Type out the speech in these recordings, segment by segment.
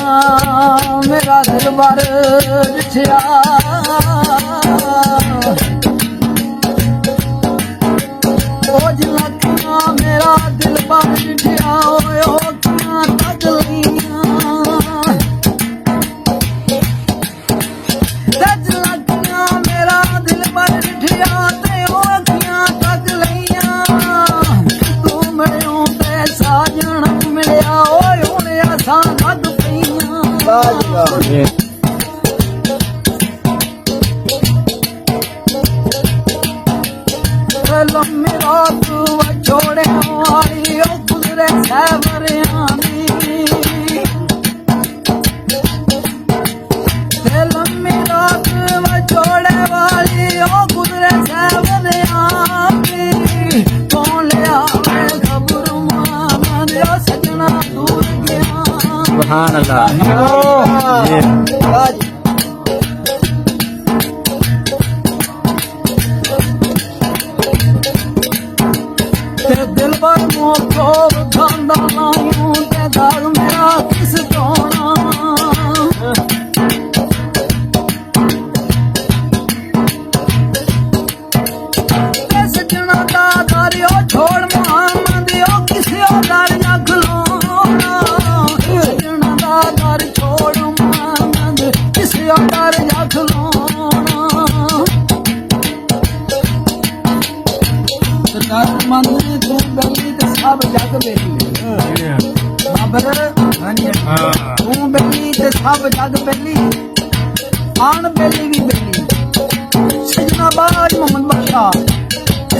मेरा दिल बार बिछया ओ जलकिया मेरा दिल बार बिछया ओ अखियां तक लियां जलकिया मेरा दिल बार बिछया ते ओ अखियां तक लियां तू मिलियो ते साजन मिलिया ओ हुणे असां लग लम्मी रात छोड़े वाली गुजरे सैवरियानी लम्मी रात छोड़े वाली गुजरे सैवरियानी कौन लिया खबरू मान सजना दूर गया सुभान अल्लाह। दिल पर मोको खांदा लाऊं ते दाग मेरा किस तोना सजना दा दारियो छोड़ मोहम्मद ओ किसी दार ना खलोना सजना दा दार छोड़ मोहम्मद किसी दार ना खलोना ਸਰਕਾਰ ਮੰਨੇ ਤੂੰ ਬੈਲੀ ਤੇ ਸਭ ਜਗ ਬੈਲੀ ਬਾਬਰ ਹਾਂਜੀ ਤੂੰ ਬੈਲੀ ਤੇ ਸਭ ਜਗ ਬੈਲੀ ਆਣ ਬੈਲੀ ਵੀ ਬੈਲੀ ਸਜਣਾ ਬਾਜ ਮੁਹੰਮਦ ਬਖਸ਼ਾ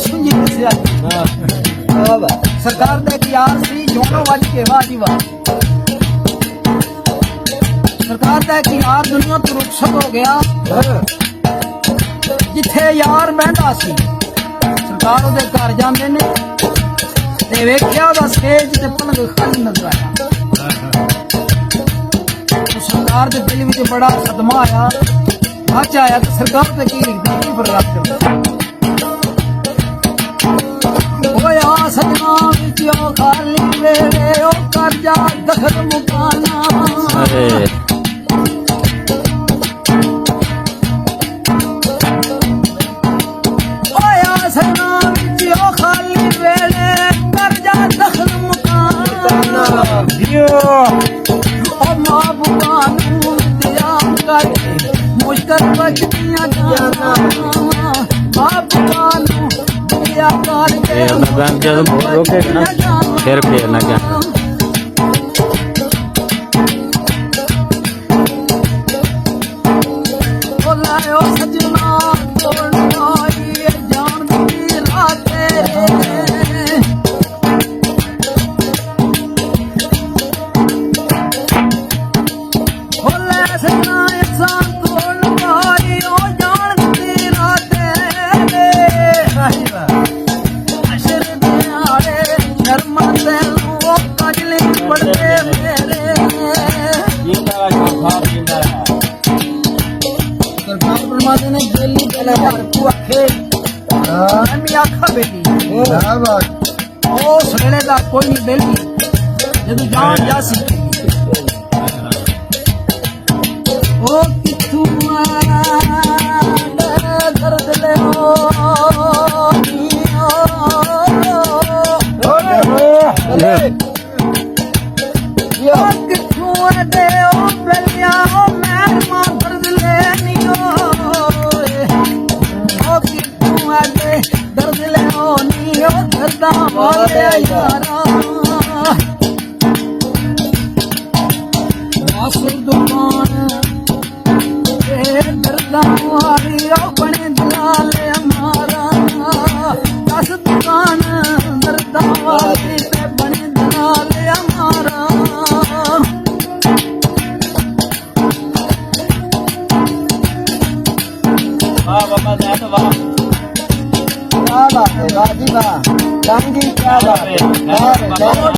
ਸੁਣੀ ਦੱਸਿਆ ਸਰਕਾਰ ਦਾ ਇੱਕ ਯਾਰ ਸੀ ਜੋਨੋ ਵੱਜ ਕੇ ਵਾਹ ਜੀ ਵਾਹ ਸਰਕਾਰ ਦਾ ਇੱਕ ਯਾਰ ਦੁਨੀਆ ਤੋਂ ਰੁਖਸਤ ਹੋ ਗਿਆ ਜਿੱਥੇ ਯਾਰ ਬਹਿੰਦਾ ਸੀ ਸਰਕਾਰ ਉਹਦੇ ਘਰ ਜਾਂਦੇ ਨੇ ਤੇ ਵੇਖਿਆ ਉਹਦਾ ਸਟੇਜ ਤੇ ਪਲੰਗ ਖਾਲੀ ਨਜ਼ਰ ਆਇਆ ਸਰਕਾਰ ਦੇ ਦਿਲ ਵਿੱਚ ਬੜਾ ਸਦਮਾ ਆਇਆ ਅੱਜ ਆਇਆ ਤੇ ਸਰਕਾਰ ਤੇ ਕੀ ਲਿਖਦੀ ਕੀ ਫਰਕ ਹੋਇਆ ਸਜਣਾ ਵਿੱਚ ਉਹ ਖਾਲੀ ਵੇਲੇ ਉਹ ਕਰਜਾ ਦਖਲ ਮੁਕਾਨਾ ਹੋਇਆ ਸਜਣਾ ਵਿੱਚ ਉਹ ਖਾਲੀ ਵੇਲੇ ਕਰਜਾ ਦਖਲ ਮੁਕਾਨਾ ਉਹ ਮਾਬੂਬਾ ਨੂੰ ਦਿਆ ਕਰਕੇ ਮੁਸ਼ਕਲ ਬਚਦੀਆਂ ਜਾਨਾ ਮਾਬੂਬਾ ਨੂੰ ਦਿਆ ਕਰਕੇ बैंक जब रोकेगा ना फिर फेरना क्या बोलायो सजना तोड़ाई जान दी राते बोले सजना इंसान तोड़ाई ओ जान दी राते अशर दियारे शर्माते वो कजली पड़ते मेरे सरकार परमात्मा ने दिल्ली चले यार तू आखे मैं आखा बेटी ओ सवेले दा कोई नहीं बेली जदू जान जा सी ओ किथू दर्द ले किथू दे ओ बेलिया ओ मैं दर्द लेनी दर्द ले नी दर्दा वाले यारा दुकान दर्दा वाली बने दिलाले हमारा दस दुकान दर्दा वाली बने दिलाले हमारा वाह बाबा जाए वाह क्या बात है वाह जी वाह क्या बात है